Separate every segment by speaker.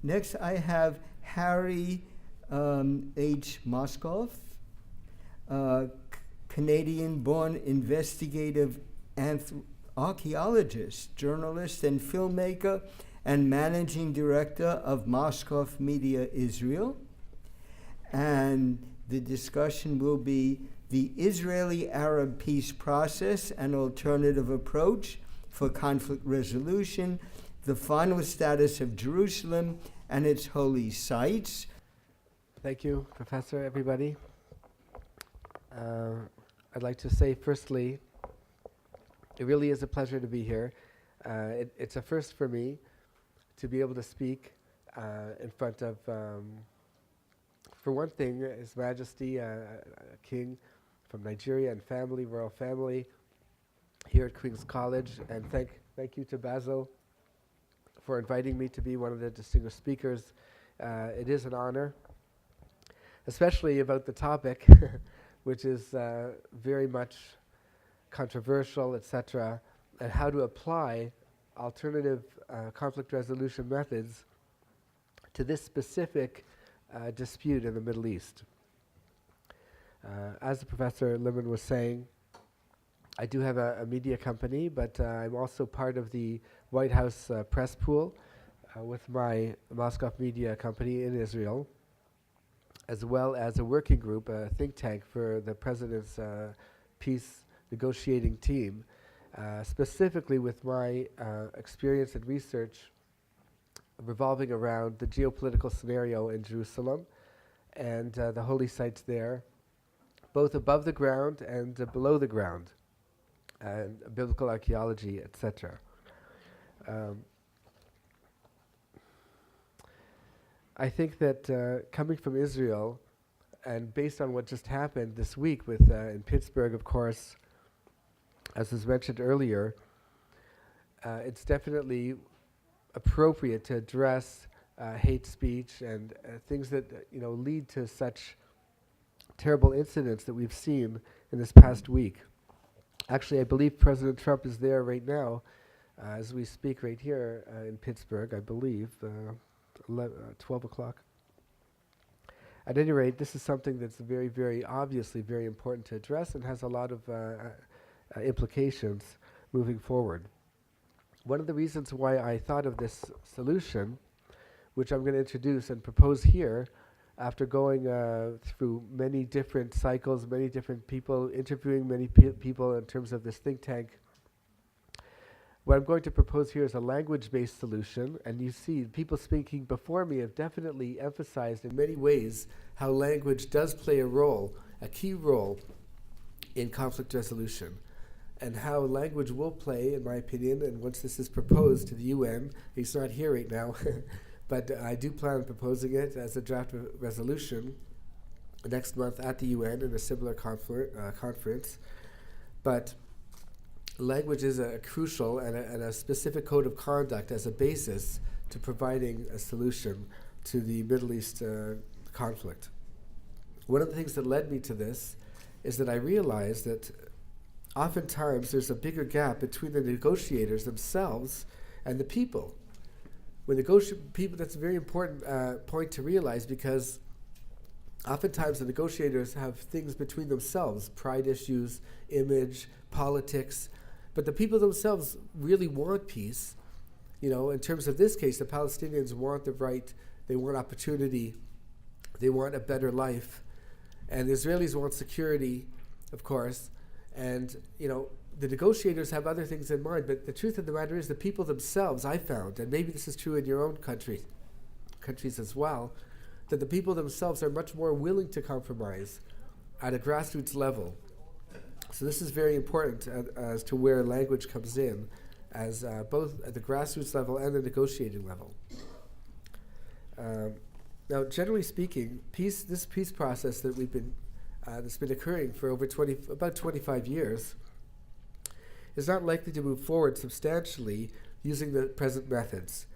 Speaker 1: Next, I have Harry H. Moskoff, Canadian-born investigative archaeologist, journalist, and filmmaker, and managing director of Moskoff Media Israel. And the discussion will be the Israeli-Arab peace process and alternative approach for conflict resolution, the final status of Jerusalem and its holy sites.
Speaker 2: Thank you, Professor, everybody. I'd like to say, firstly, it really is a pleasure to be here. It's a first for me to be able to speak in front of, for one thing, His Majesty, a king from Nigeria and family, royal family, here at Queen's College. And thank you to Basil for inviting me to be one of the distinguished speakers. It is an honor, especially about the topic, which is very much controversial, etc., and how to apply alternative conflict resolution methods to this specific dispute in the Middle East. As the Professor Limon was saying, I do have a media company, but I'm also part of the White House press pool with my Moskoff Media company in Israel, as well as a working group, a think tank for the President's peace negotiating team, specifically with my experience and research revolving around the geopolitical scenario in Jerusalem and the holy sites there, both above the ground and below the ground, and biblical archaeology, etc. I think that coming from Israel, and based on what just happened this week with in Pittsburgh, of course, as was mentioned earlier, it's definitely appropriate to address hate speech and things that lead to such terrible incidents that we've seen in this past week. Actually, I believe President Trump is there right now, as we speak right here in Pittsburgh, I believe, 12 o'clock. At any rate, this is something that's very, very obviously very important to address and has a lot of implications moving forward. One of the reasons why I thought of this solution, which I'm going to introduce and propose here, after going through many different cycles, many different people, interviewing many people in terms of this think tank, what I'm going to propose here is a language-based solution. And you see, people speaking before me have definitely emphasized in many ways how language does play a role, a key role, in conflict resolution, and how language will play, in my opinion, and once this is proposed to the UN, he's not here right now, but I do plan on proposing it as a draft resolution next month at the UN in a similar conference. But language is a crucial and a specific code of conduct as a basis to providing a solution to the Middle East conflict. One of the things that led me to this is that I realized that oftentimes there's a bigger gap between the negotiators themselves and the people. When people, that's a very important point to realize, because oftentimes the negotiators have things between themselves, pride issues, image, politics, but the people themselves really want peace. In terms of this case, the Palestinians want the right, they want opportunity, they want a better life, and the Israelis want security, of course, and the negotiators have other things in mind, but the truth of the matter is the people themselves, I found, and maybe this is true in your own countries as well, that the people themselves are much more willing to compromise at a grassroots level. So this is very important as to where language comes in, as both at the grassroots level and the negotiating level. Now, generally speaking, this peace process that that's been occurring for about 25 years is not likely to move forward substantially using the present methods.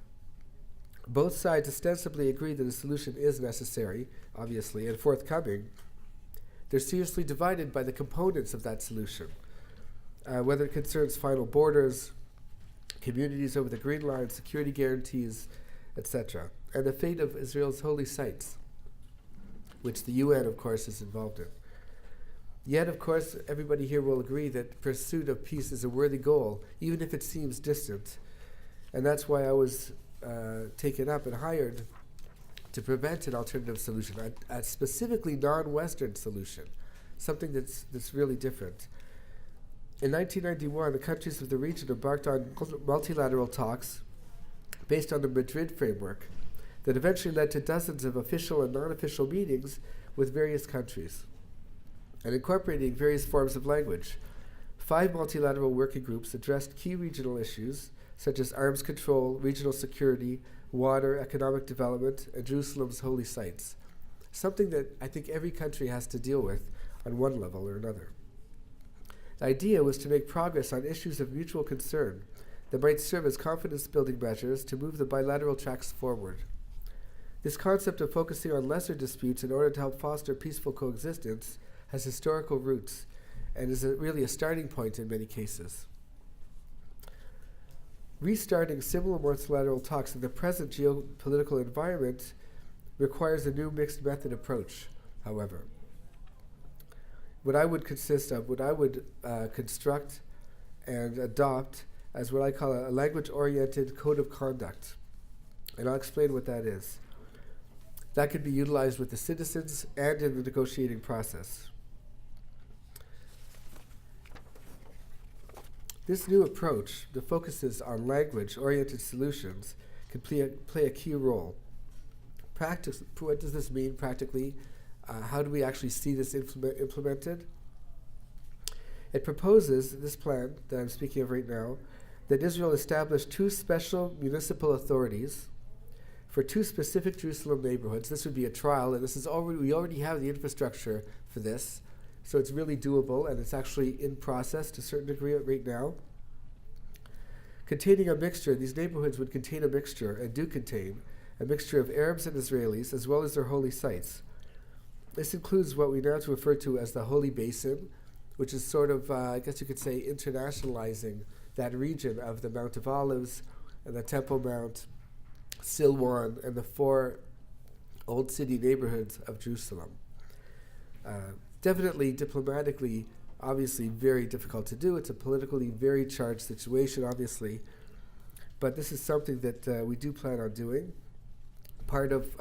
Speaker 2: Both sides ostensibly agree that a solution is necessary, obviously, and forthcoming. They're seriously divided by the components of that solution, whether it concerns final borders, communities over the Green Line, security guarantees, etc., and the fate of Israel's holy sites, which the UN, of course, is involved in. Yet, of course, everybody here will agree that pursuit of peace is a worthy goal, even if it seems distant. And that's why I was taken up and hired to prevent an alternative solution, a specifically non-Western solution, something that's really different. In 1991, the countries of the region embarked on multilateral talks based on the Madrid framework that eventually led to dozens of official and non-official meetings with various countries, and incorporating various forms of language. 5 multilateral working groups addressed key regional issues such as arms control, regional security, water, economic development, and Jerusalem's holy sites, something that I think every country has to deal with on one level or another. The idea was to make progress on issues of mutual concern that might serve as confidence-building measures to move the bilateral tracks forward. This concept of focusing on lesser disputes in order to help foster peaceful coexistence has historical roots and is really a starting point in many cases. Restarting similar multilateral talks in the present geopolitical environment requires a new mixed method approach, however. What I would construct and adopt as what I call a language-oriented code of conduct. And I'll explain what that is. That could be utilized with the citizens and in the negotiating process. This new approach that focuses on language-oriented solutions can play a key role. What does this mean practically? How do we actually see this implemented? It proposes, this plan that I'm speaking of right now, that Israel establish 2 special municipal authorities for 2 specific Jerusalem neighborhoods. This would be a trial, and we already have the infrastructure for this. So it's really doable, and it's actually in process to a certain degree right now. Containing a mixture, these neighborhoods would contain a mixture, and do contain, a mixture of Arabs and Israelis, as well as their holy sites. This includes what we now refer to as the Holy Basin, which is sort of, I guess you could say, internationalizing that region of the Mount of Olives, and the Temple Mount, Silwan, and the 4 old city neighborhoods of Jerusalem. Definitely, diplomatically, obviously very difficult to do. It's a politically very charged situation, obviously. But this is something that we do plan on doing. Part of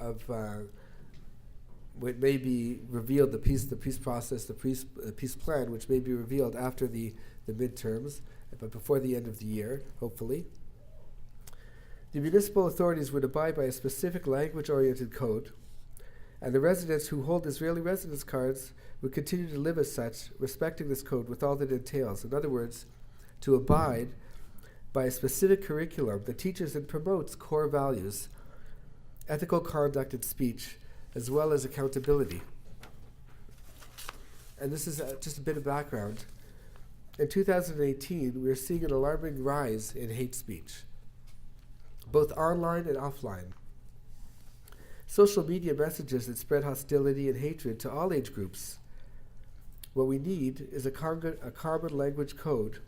Speaker 2: what may be revealed, the peace process, the peace plan, which may be revealed after the midterms, but before the end of the year, hopefully. The municipal authorities would abide by a specific language-oriented code, and the residents who hold Israeli residence cards would continue to live as such, respecting this code with all that it entails. In other words, to abide by a specific curriculum that teaches and promotes core values, ethical conduct and speech, as well as accountability. And this is just a bit of background. In 2018, we are seeing an alarming rise in hate speech, both online and offline. Social media messages that spread hostility and hatred to all age groups. What we need is a common language code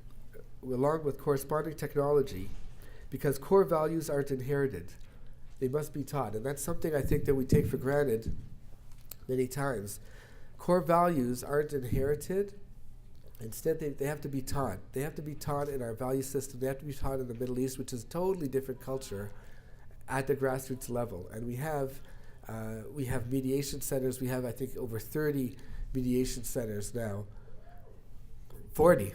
Speaker 2: along with corresponding technology, because core values aren't inherited. They must be taught. And that's something I think that we take for granted many times. Core values aren't inherited. Instead, they have to be taught. They have to be taught in our value system. They have to be taught in the Middle East, which is a totally different culture at the grassroots level. And we have mediation centers. We have, I think, over 30 mediation centers now. 40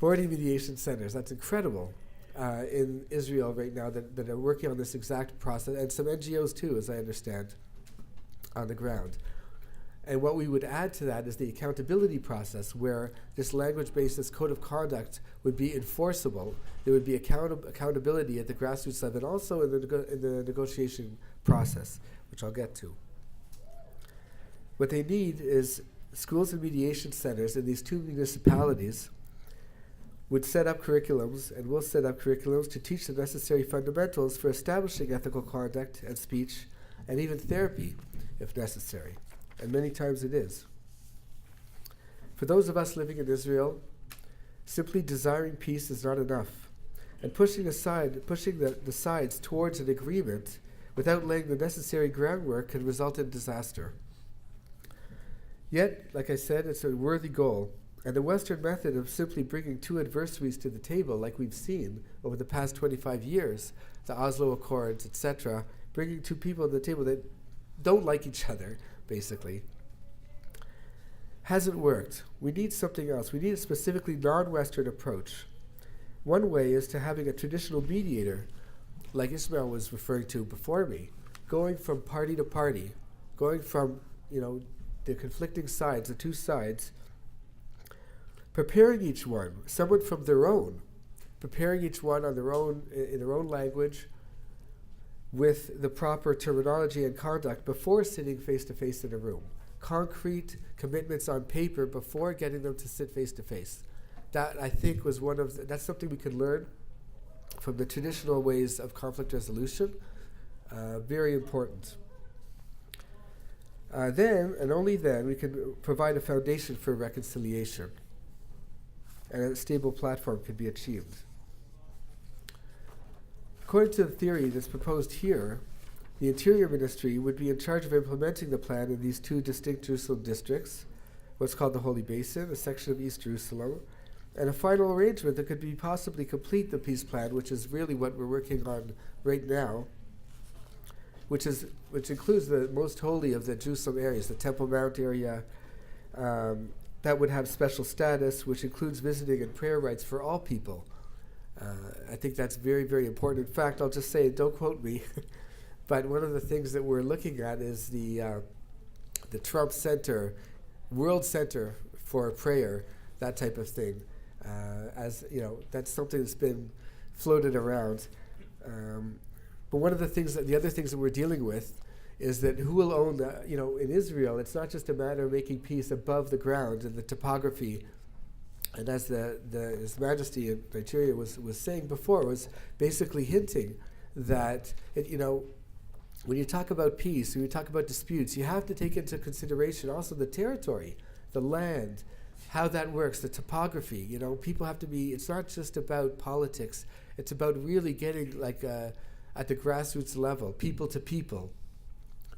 Speaker 2: mediation centers. That's incredible in Israel right now that are working on this exact process, and some NGOs too, as I understand, on the ground. And what we would add to that is the accountability process, where this language-based, this code of conduct would be enforceable. There would be accountability at the grassroots level, and also in the negotiation process, which I'll get to. What they need is schools and mediation centers in these 2 municipalities would set up curriculums and will set up curriculums to teach the necessary fundamentals for establishing ethical conduct and speech and even therapy if necessary. And many times it is. For those of us living in Israel, simply desiring peace is not enough. And pushing the sides towards an agreement without laying the necessary groundwork can result in disaster. Yet, like I said, it's a worthy goal. And the Western method of simply bringing two adversaries to the table, like we've seen over the past 25 years, the Oslo Accords, etc., bringing two people to the table that don't like each other, basically, hasn't worked. We need something else. We need a specifically non-Western approach. One way is to having a traditional mediator, like Ismail was referring to before me, going from party to party, going from, the conflicting sides, the two sides, preparing each one, someone from their own, preparing each one on their own, in their own language, with the proper terminology and conduct before sitting face to face in a room. Concrete commitments on paper before getting them to sit face to face. That, I think, was that's something we could learn from the traditional ways of conflict resolution. Very important. Then, and only then, we can provide a foundation for reconciliation, and a stable platform can be achieved. According to the theory that's proposed here, the Interior Ministry would be in charge of implementing the plan in these two distinct Jerusalem districts, what's called the Holy Basin, a section of East Jerusalem, and a final arrangement that could be possibly complete the peace plan, which is really what we're working on right now, which includes the most holy of the Jerusalem areas, the Temple Mount area, that would have special status, which includes visiting and prayer rights for all people. I think that's very, very important. In fact, I'll just say, don't quote me, but one of the things that we're looking at is the Trump Center, World Center for Prayer, that type of thing. That's something that's been floated around. But one of the other things that we're dealing with is that who will own in Israel, it's not just a matter of making peace above the ground and the topography. And as His Majesty in Nigeria was saying before, was basically hinting that, when you talk about peace, when you talk about disputes, you have to take into consideration also the territory, the land, how that works, the topography. People have to be, it's not just about politics, it's about really getting at the grassroots level, people to people,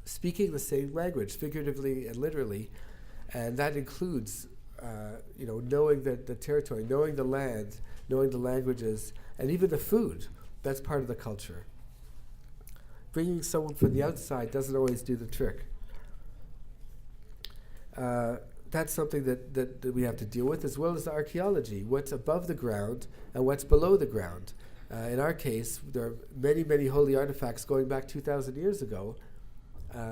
Speaker 2: speaking the same language, figuratively and literally, and that includes, knowing the territory, knowing the land, knowing the languages, and even the food. That's part of the culture. Bringing someone from the outside doesn't always do the trick. That's something that we have to deal with, as well as the archaeology, what's above the ground and what's below the ground. In our case, there are many, many holy artifacts going back 2,000 years ago,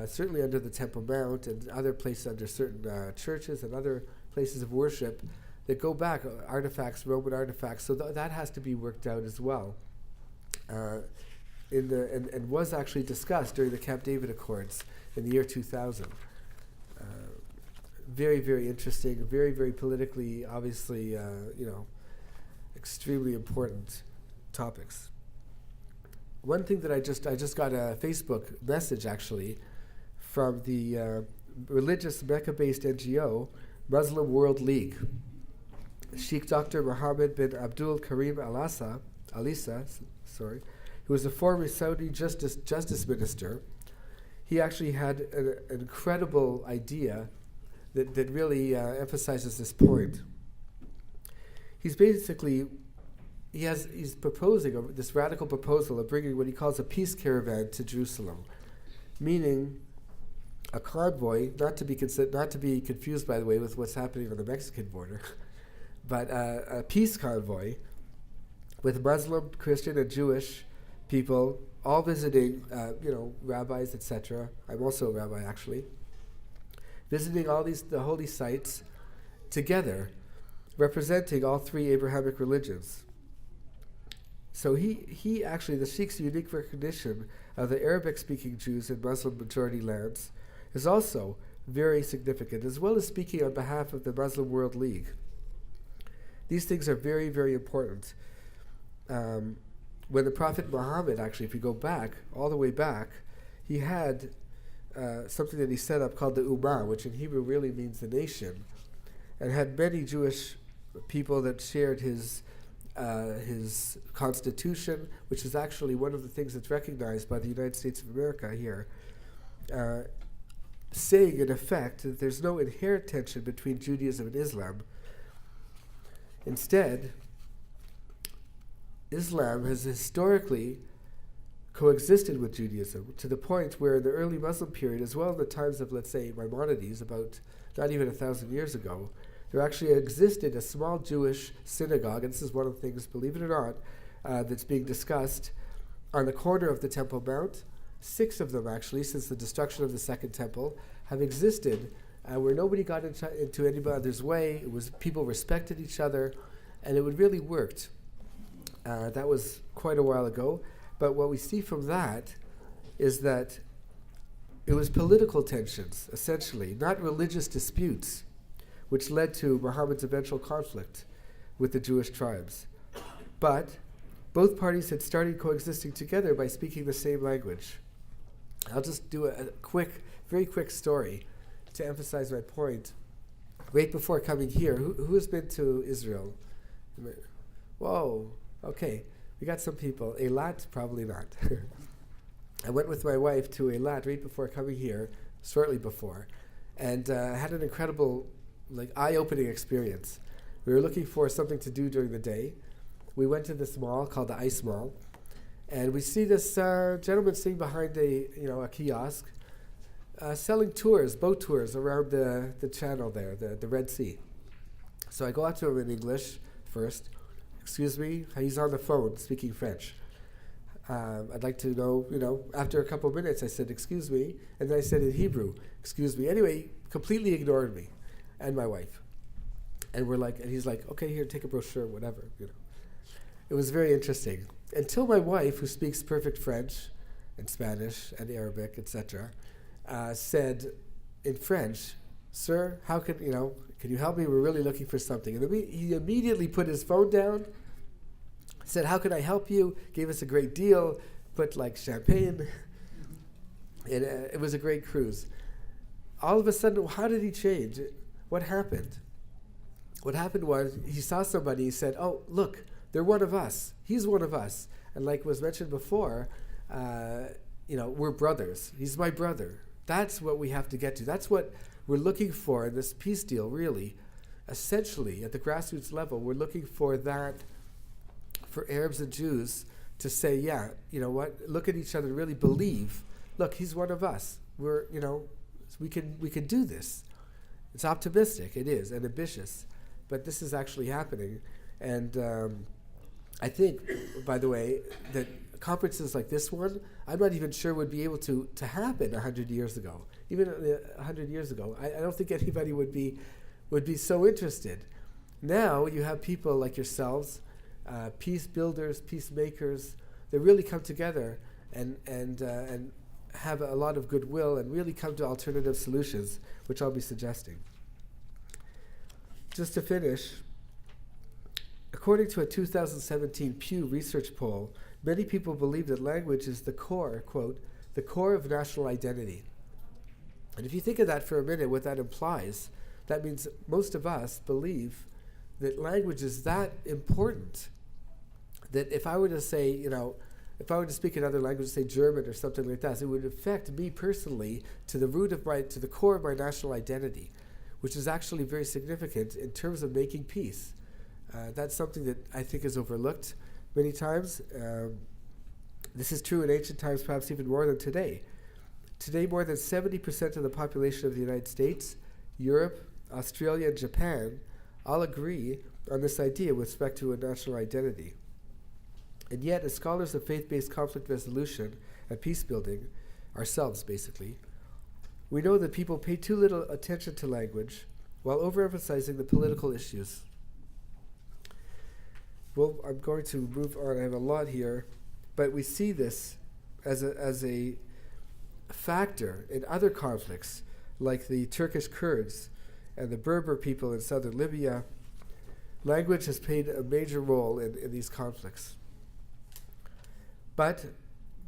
Speaker 2: certainly under the Temple Mount and other places under certain churches and other places of worship that go back, artifacts, Roman artifacts, so that has to be worked out as well. And was actually discussed during the Camp David Accords in the year 2000. Very, very interesting, very, very politically, obviously, extremely important topics. One thing that I just got a Facebook message actually from the religious Mecca-based NGO, Muslim World League. Sheikh Dr. Mohammed bin Abdul Karim Alisa, who was a former Saudi justice minister. He actually had an incredible idea that really emphasizes this point. He's proposing this radical proposal of bringing what he calls a peace caravan to Jerusalem, meaning a convoy, not to be confused, by the way, with what's happening on the Mexican border, but a peace convoy with Muslim, Christian, and Jewish people, all visiting, rabbis, etc. I'm also a rabbi, actually. Visiting all the holy sites together, representing all three Abrahamic religions. So he actually, the Sheikh's unique recognition of the Arabic-speaking Jews in Muslim-majority lands is also very significant, as well as speaking on behalf of the Muslim World League. These things are very, very important. When the Prophet Muhammad, actually, if you go back, all the way back, he had something that he set up called the Ummah, which in Hebrew really means the nation, and had many Jewish people that shared his constitution, which is actually one of the things that's recognized by the United States of America here, saying in effect that there's no inherent tension between Judaism and Islam. Instead, Islam has historically coexisted with Judaism to the point where in the early Muslim period, as well in the times of, let's say, Maimonides, about not even 1,000 years ago, there actually existed a small Jewish synagogue, and this is one of the things, believe it or not, that's being discussed on the corner of the Temple Mount. 6 of them, actually, since the destruction of the Second Temple, have existed where nobody got into anybody other's way. It was people respected each other, and it really worked. That was quite a while ago. But what we see from that is that it was political tensions, essentially, not religious disputes, which led to Muhammad's eventual conflict with the Jewish tribes. But both parties had started coexisting together by speaking the same language. I'll just do a very quick story to emphasize my point. Right before coming here, who has been to Israel? Whoa, okay. We got some people. Eilat, probably not. I went with my wife to Eilat right before coming here, shortly before, and had an incredible, eye-opening experience. We were looking for something to do during the day. We went to this mall called the Ice Mall, and we see this gentleman sitting behind a kiosk, selling boat tours around the channel there, the Red Sea. So I go out to him in English first. Excuse me, he's on the phone speaking French. I'd like to know, after a couple of minutes I said, excuse me, and then I said in Hebrew, excuse me. Anyway, completely ignored me and my wife. And he's like, okay, here, take a brochure, whatever, It was very interesting. Until my wife, who speaks perfect French and Spanish and Arabic, etc., said in French, sir, how can you help me? We're really looking for something. And he immediately put his phone down, said, how can I help you? Gave us a great deal, put champagne. And it was a great cruise. All of a sudden, how did he change? What happened? What happened was he saw somebody, he said, oh, look, they're one of us. He's one of us. And like was mentioned before, we're brothers. He's my brother. That's what we have to get to. That's what we're looking for in this peace deal, really. Essentially, at the grassroots level, we're looking for that for Arabs and Jews to say, yeah, you know what, look at each other and really believe, look, he's one of us. We're, we can do this. It's optimistic, it is, and ambitious. But this is actually happening. And I think, by the way, that conferences like this one, I'm not even sure would be able to happen 100 years ago. Even 100 years ago, I don't think anybody would be so interested. Now you have people like yourselves, peace builders, peacemakers, that really come together and have a lot of goodwill and really come to alternative solutions, which I'll be suggesting. Just to finish, according to a 2017 Pew Research poll, many people believe that language is the core, quote, the core of national identity. And if you think of that for a minute, what that implies, that means most of us believe that language is that important, that if I were to say, if I were to speak another language, say German or something like that, it would affect me personally to the to the core of my national identity, which is actually very significant in terms of making peace. That's something that I think is overlooked many times. This is true in ancient times, perhaps even more than today. Today, more than 70% of the population of the United States, Europe, Australia, and Japan all agree on this idea with respect to a national identity. And yet, as scholars of faith-based conflict resolution and peace building, ourselves basically, we know that people pay too little attention to language while overemphasizing the political issues. Well, I'm going to move on. I have a lot here, but we see this as a factor in other conflicts, like the Turkish Kurds and the Berber people in southern Libya, Language has played a major role in these conflicts. But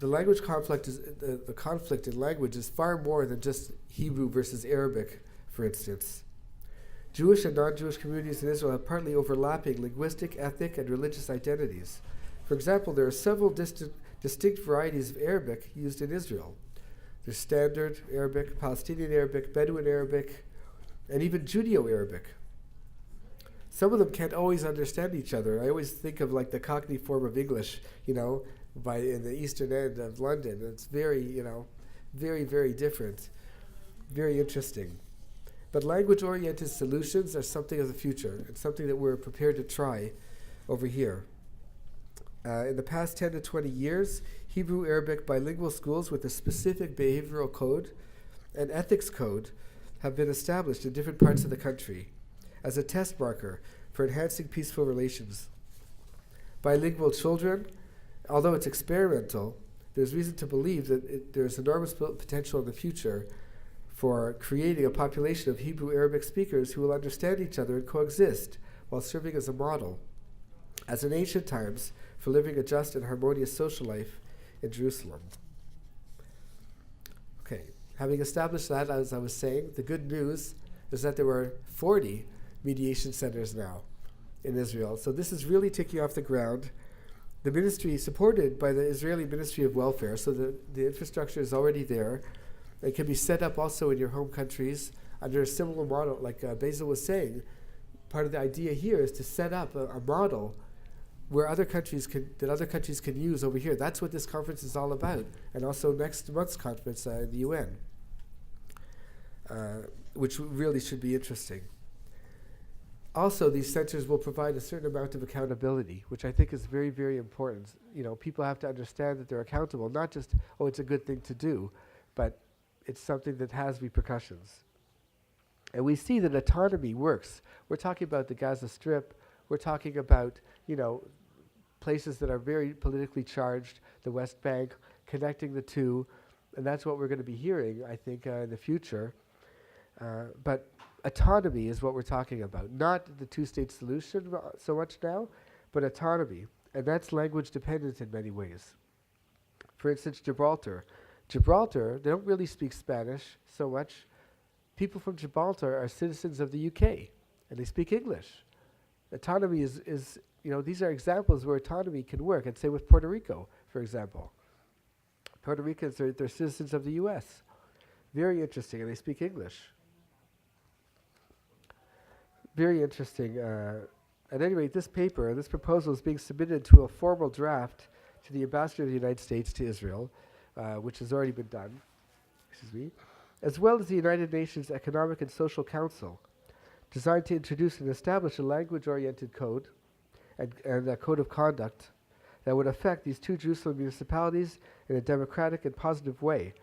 Speaker 2: the language conflict the conflict in language is far more than just Hebrew versus Arabic, for instance. Jewish and non-Jewish communities in Israel have partly overlapping linguistic, ethnic, and religious identities. For example, there are several distinct varieties of Arabic used in Israel. There's Standard Arabic, Palestinian Arabic, Bedouin Arabic, and even Judeo-Arabic. Some of them can't always understand each other. I always think of like the Cockney form of English, in the eastern end of London. It's very, very, very different. Very interesting. But language-oriented solutions are something of the future. It's something that we're prepared to try over here. In the past 10 to 20 years, Hebrew-Arabic bilingual schools with a specific behavioral code and ethics code have been established in different parts of the country as a test marker for enhancing peaceful relations. Bilingual children, although it's experimental, there's reason to believe that there's enormous potential in the future for creating a population of Hebrew-Arabic speakers who will understand each other and coexist while serving as a model, as in ancient times, for living a just and harmonious social life in Jerusalem. Okay, having established that, as I was saying, the good news is that there were 40 mediation centers now in Israel. So this is really taking off the ground. The ministry, supported by the Israeli Ministry of Welfare, so the infrastructure is already there. It can be set up also in your home countries under a similar model, like Basil was saying. Part of the idea here is to set up a model where other countries can use over here. That's what this conference is all about, and also next month's conference in the UN, which really should be interesting. Also, these centers will provide a certain amount of accountability, which I think is very, very important. People have to understand that they're accountable, not just, it's a good thing to do, but it's something that has repercussions. And we see that autonomy works. We're talking about the Gaza Strip. We're talking about, places that are very politically charged, the West Bank, connecting the two, and that's what we're going to be hearing, I think, in the future. But autonomy is what we're talking about, not the two-state solution so much now, but autonomy, and that's language dependent in many ways. For instance, Gibraltar, they don't really speak Spanish so much. People from Gibraltar are citizens of the UK, and they speak English. Autonomy is these are examples where autonomy can work. And say with Puerto Rico, for example. Puerto Ricans, they're citizens of the US. Very interesting, and they speak English. Very interesting. At any rate, this proposal is being submitted to a formal draft to the Ambassador of the United States to Israel, which has already been done, as well as the United Nations Economic and Social Council, designed to introduce and establish a language-oriented code and a code of conduct that would affect these two Jerusalem municipalities in a democratic and positive way.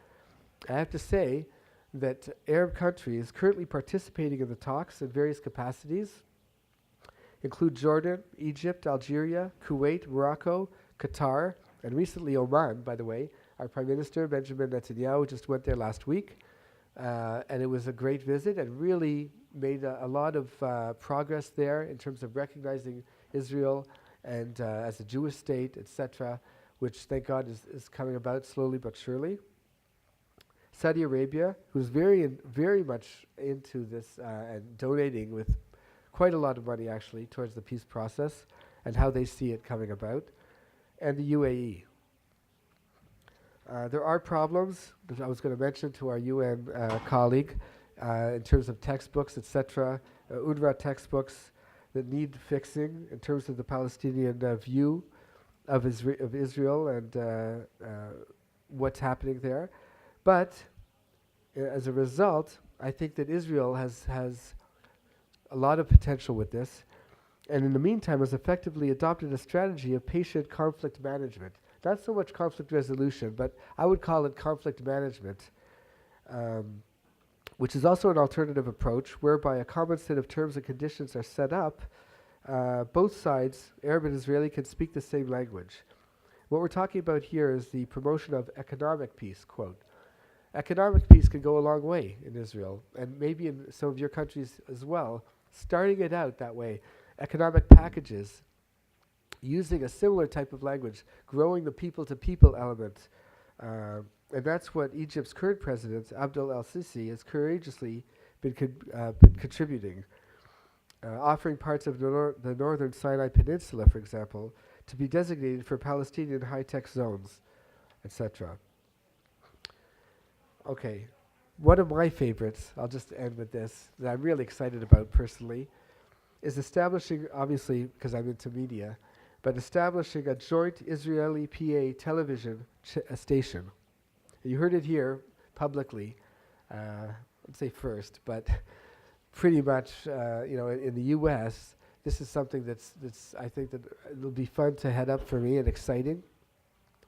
Speaker 2: I have to say that Arab countries currently participating in the talks in various capacities include Jordan, Egypt, Algeria, Kuwait, Morocco, Qatar, and recently Oman, by the way. Our Prime Minister, Benjamin Netanyahu, just went there last week, and it was a great visit and really made a lot of progress there in terms of recognizing Israel and as a Jewish state, etc., which, thank God, is coming about slowly but surely. Saudi Arabia, who's very much into this and donating with quite a lot of money, actually, towards the peace process and how they see it coming about, and the UAE. There are problems that I was going to mention to our UN colleague in terms of textbooks, etc., UNRWA textbooks that need fixing in terms of the Palestinian view of Israel and what's happening there. But as a result, I think that Israel has a lot of potential with this, and in the meantime has effectively adopted a strategy of patient conflict management. Not so much conflict resolution, but I would call it conflict management, which is also an alternative approach whereby a common set of terms and conditions are set up. Both sides, Arab and Israeli, can speak the same language. What we're talking about here is the promotion of economic peace, quote. Economic peace can go a long way in Israel, and maybe in some of your countries as well, starting it out that way. economic packages using a similar type of language, growing the people-to-people element. And that's what Egypt's current president, Abdel el-Sisi, has courageously been contributing, offering parts of the northern Sinai Peninsula, for example, to be designated for Palestinian high-tech zones, etc. Okay, one of my favorites, I'll just end with this, that I'm really excited about personally, is establishing, obviously, because I'm into media, but establishing a joint Israeli-PA television station. You heard it here publicly, I'd say first, but pretty much, in the U.S., this is something that's I think that it'll be fun to head up for me and exciting.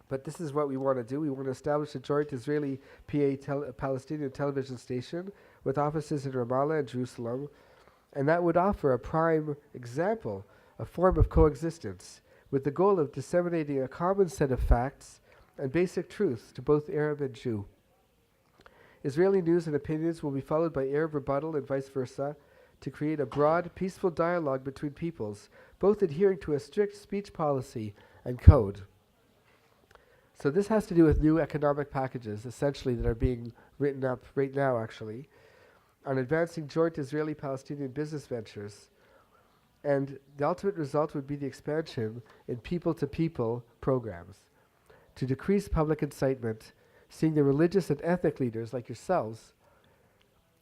Speaker 2: But this is what we want to do. We want to establish a joint Israeli-PA Palestinian television station with offices in Ramallah and Jerusalem, and that would offer a prime example, a form of coexistence, with the goal of disseminating a common set of facts and basic truths to both Arab and Jew. Israeli news and opinions will be followed by Arab rebuttal and vice versa to create a broad, peaceful dialogue between peoples, both adhering to a strict speech policy and code. So this has to do with new economic packages, essentially, that are being written up right now, actually, on advancing joint Israeli-Palestinian business ventures. And the ultimate result would be the expansion in people-to-people programs to decrease public incitement, seeing the religious and ethnic leaders like yourselves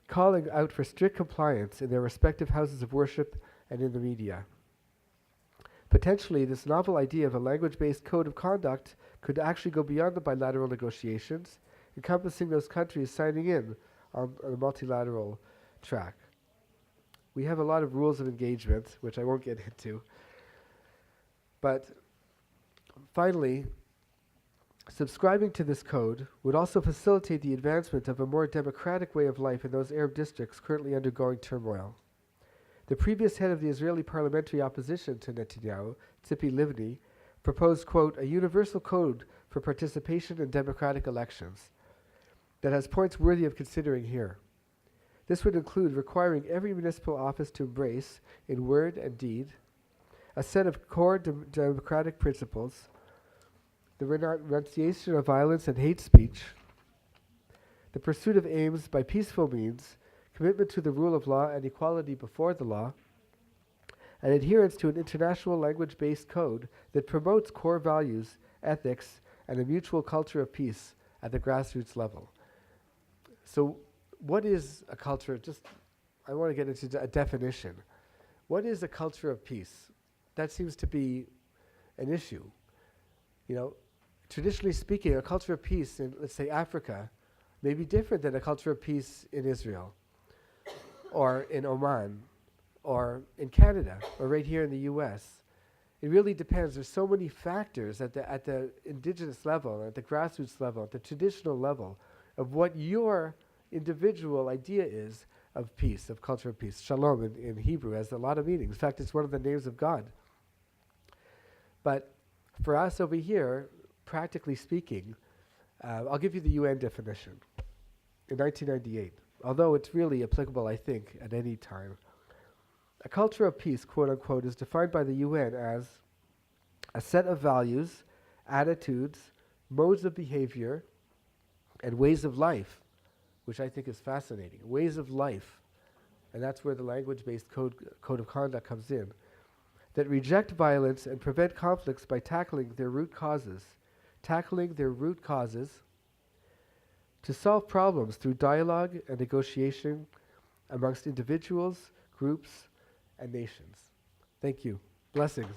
Speaker 2: calling out for strict compliance in their respective houses of worship and in the media. Potentially, this novel idea of a language-based code of conduct could actually go beyond the bilateral negotiations, encompassing those countries signing in on the multilateral track. We have a lot of rules of engagement, which I won't get into. But finally, subscribing to this code would also facilitate the advancement of a more democratic way of life in those Arab districts currently undergoing turmoil. The previous head of the Israeli parliamentary opposition to Netanyahu, Tzipi Livni, proposed, quote, a universal code for participation in democratic elections that has points worthy of considering here. This would include requiring every municipal office to embrace, in word and deed, a set of core democratic principles, the renunciation of violence and hate speech, the pursuit of aims by peaceful means, commitment to the rule of law and equality before the law, and adherence to an international language-based code that promotes core values, ethics, and a mutual culture of peace at the grassroots level. So what is a culture? I want to get into a definition. What is a culture of peace? That seems to be an issue. Traditionally speaking, a culture of peace in, let's say, Africa may be different than a culture of peace in Israel, or in Oman, or in Canada, or right here in the U.S. It really depends. There's so many factors at the indigenous level, at the grassroots level, at the traditional level, of what your individual idea is of peace, of culture of peace. Shalom in Hebrew has a lot of meanings. In fact, it's one of the names of God. But for us over here, practically speaking, I'll give you the UN definition in 1998, although it's really applicable, I think, at any time. A culture of peace, quote unquote, is defined by the UN as a set of values, attitudes, modes of behavior, and ways of life, which I think is fascinating. Ways of life, and that's where the language-based code of conduct comes in, that reject violence and prevent conflicts by tackling their root causes, to solve problems through dialogue and negotiation amongst individuals, groups, and nations. Thank you. Blessings.